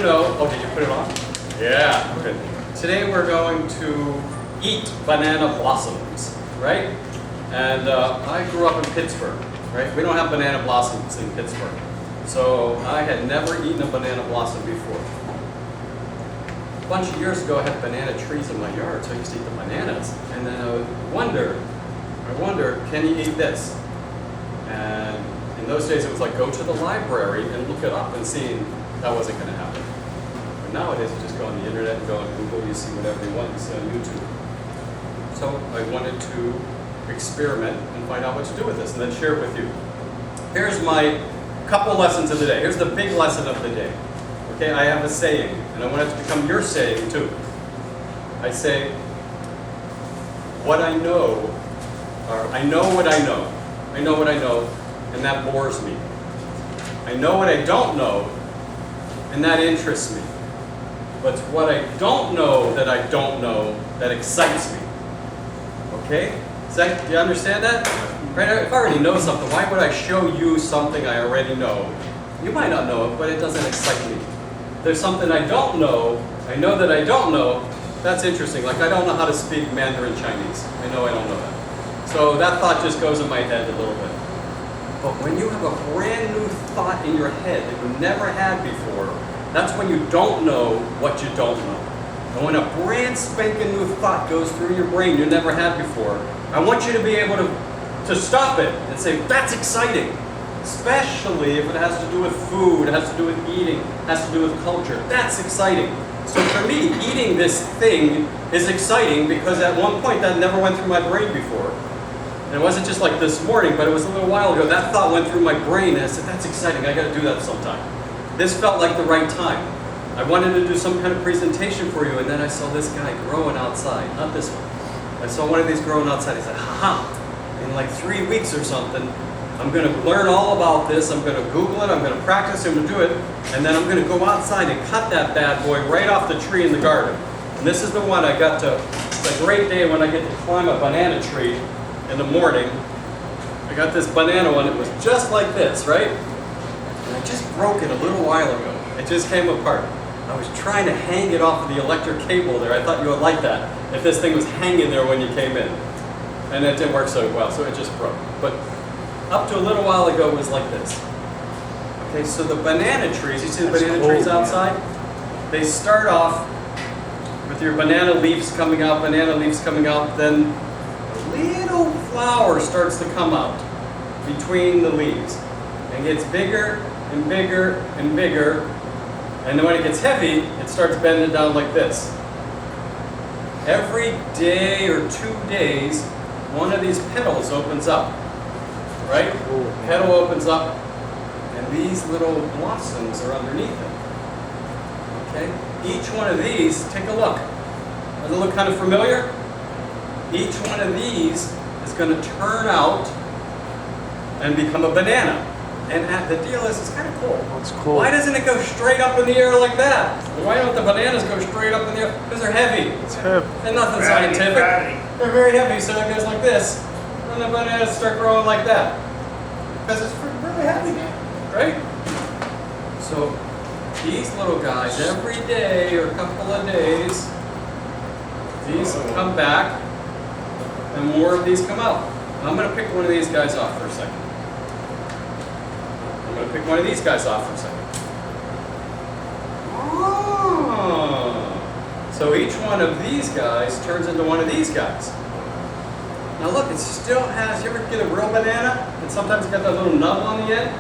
know, oh, did you put it on? Yeah, good. Today we're going to eat banana blossoms, right? And I grew up in Pittsburgh, right? We don't have banana blossoms in Pittsburgh. So I had never eaten a banana blossom before. A bunch of years ago I had banana trees in my yard, so I used to eat the bananas. And then I wonder, can you eat this? And in those days it was like go to the library and look it up and see that wasn't going to happen. But nowadays you just go on the internet and go on Google, you see whatever you want, you see on YouTube. So I wanted to experiment and find out what to do with this and then share it with you. Here's my couple lessons of the day. Here's the big lesson of the day. Okay, I have a saying, and I want it to become your saying too. I say, what I know, or I know what I know. I know what I know, and that bores me. I know what I don't know, and that interests me. But it's what I don't know that excites me. Okay? Do you understand that? Right? If I already know something, why would I show you something I already know? You might not know it, but it doesn't excite me. There's something I don't know, I know that I don't know, that's interesting. Like I don't know how to speak Mandarin Chinese. I know that. So that thought just goes in my head a little bit. But when you have a brand new thought in your head that you never had before, that's when you don't know what you don't know. And when a brand spanking new thought goes through your brain you never had before, I want you to be able to stop it and say, that's exciting. Especially if it has to do with food, it has to do with eating, it has to do with culture. That's exciting. So for me, eating this thing is exciting because at one point that never went through my brain before. And it wasn't just like this morning, but it was a little while ago. That thought went through my brain and I said, that's exciting, I gotta do that sometime. This felt like the right time. I wanted to do some kind of presentation for you, and then I saw this guy growing outside, not this one. I saw one of these growing outside. I said, haha, in like 3 weeks or something, I'm going to learn all about this, I'm going to Google it, I'm going to practice, I'm going to do it, and then I'm going to go outside and cut that bad boy right off the tree in the garden. And this is the one I got to, it's a great day when I get to climb a banana tree in the morning. I got this banana one, it was just like this, right? And I just broke it a little while ago. It just came apart. I was trying to hang it off of the electric cable there. I thought you would like that if this thing was hanging there when you came in. And it didn't work so well, so it just broke. But up to a little while ago, it was like this. Okay, so the banana trees, you see the banana trees outside? They start off with your banana leaves coming out, then a little flower starts to come out between the leaves and gets bigger and bigger and bigger, and then when it gets heavy, it starts bending down like this. Every day or 2 days, one of these petals opens up. Right? Petal opens up, and these little blossoms are underneath it. Okay? Each one of these, take a look. Does it look kind of familiar? Each one of these is going to turn out and become a banana. And the deal is, it's kind of cool. That's cool. Why doesn't it go straight up in the air like that? Why don't the bananas go straight up in the air? Because they're heavy. It's heavy. And nothing scientific. They're very heavy, so it goes like this. And the bananas start growing like that. Because it's really heavy, right? So these little guys, every day or a couple of days, these come back and more of these come out. I'm going to pick one of these guys off for a second. So each one of these guys turns into one of these guys. Now look, it still has, you ever get a real banana? And sometimes it's got that little nub on the end?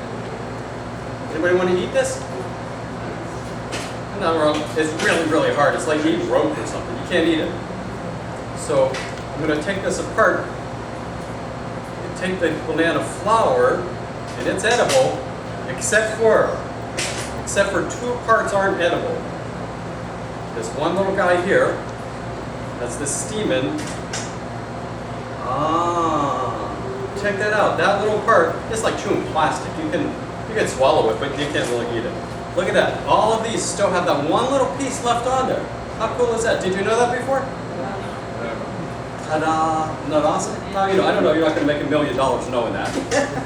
Anybody want to eat this? No, wrong. It's really, really hard. It's like eating rope or something. You can't eat it. So I'm going to take this apart and take the banana flower, and it's edible, except for 2 parts aren't edible. This one little guy here, that's the stamen. Check that out. That little part, it's like chewing plastic. You can swallow it, but you can't really eat it. Look at that. All of these still have that one little piece left on there. How cool is that? Did you know that before? Ta-da! Isn't that awesome? Now, I don't know, you're not going to make $1 million knowing that.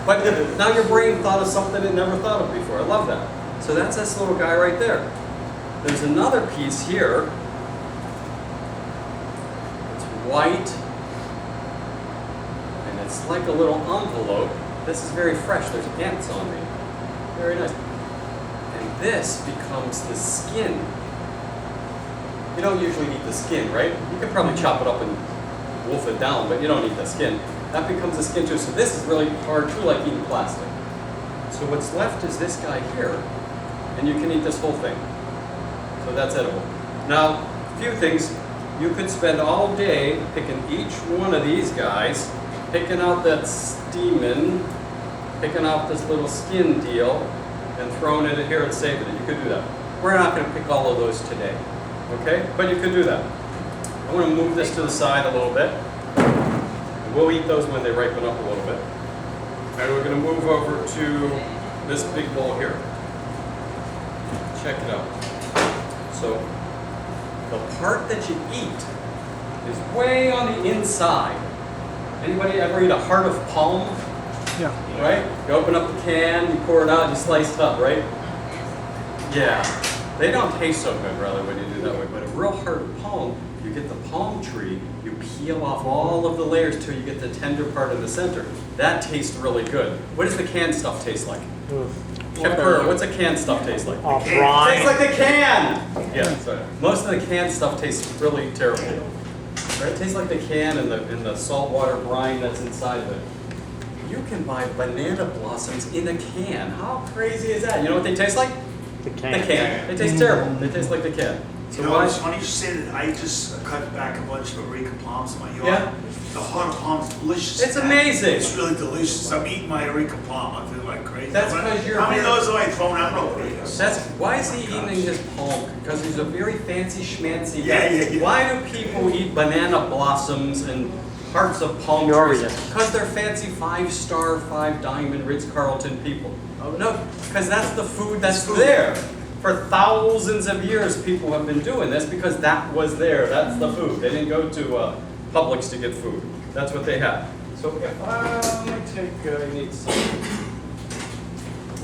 But now your brain thought of something it never thought of before. I love that. So that's this little guy right there. There's another piece here. It's white, and it's like a little envelope. This is very fresh. There's ants on me. Very nice. And this becomes the skin. You don't usually eat the skin, right? You could probably chop it up and wolf it down, but you don't eat the skin. That becomes the skin too. So this is really hard too, like eating plastic. So what's left is this guy here, and you can eat this whole thing. So that's edible. Now, a few things. You could spend all day picking each one of these guys, picking out that steamin', picking out this little skin deal, and throwing it in here and saving it. You could do that. We're not going to pick all of those today, okay? But you could do that. I'm going to move this to the side a little bit. And we'll eat those when they ripen up a little bit. And we're going to move over to this big bowl here. Check it out. So the part that you eat is way on the inside. Anybody ever eat a heart of palm? Yeah. Right? You open up the can, you pour it out, you slice it up, right? Yeah. They don't taste so good, really, when you do that way. But a real heart of palm, you get the palm tree, you peel off all of the layers till you get the tender part in the center. That tastes really good. What does the canned stuff taste like? Kemper, what's a canned stuff taste like? Brine. Tastes like the can! Yeah, sorry. Most of the canned stuff tastes really terrible. Right? It tastes like the can and the saltwater brine that's inside of it. You can buy banana blossoms in a can. How crazy is that? You know what they taste like? The can. The can. They taste terrible. They taste like the can. So You know, why? it's funny you say that. I just cut back a bunch of Eureka palms in my yard. Yeah. The heart of palm is delicious. It's amazing. It's really delicious. I'm eating my Eureka palm. I feel like crazy. That's But 'cause you're how many of very- those have I thrown out already? Why is he eating his palm? Because he's a very fancy schmancy Yeah, guy. yeah, yeah. Why do people eat banana blossoms and hearts of palm trees? Curious. Because they're fancy 5-star, 5-diamond Ritz-Carlton people. Oh no, because that's the food that's there. For thousands of years, people have been doing this because that was there. That's the food. They didn't go to Publix to get food. That's what they had. So if I take, I need some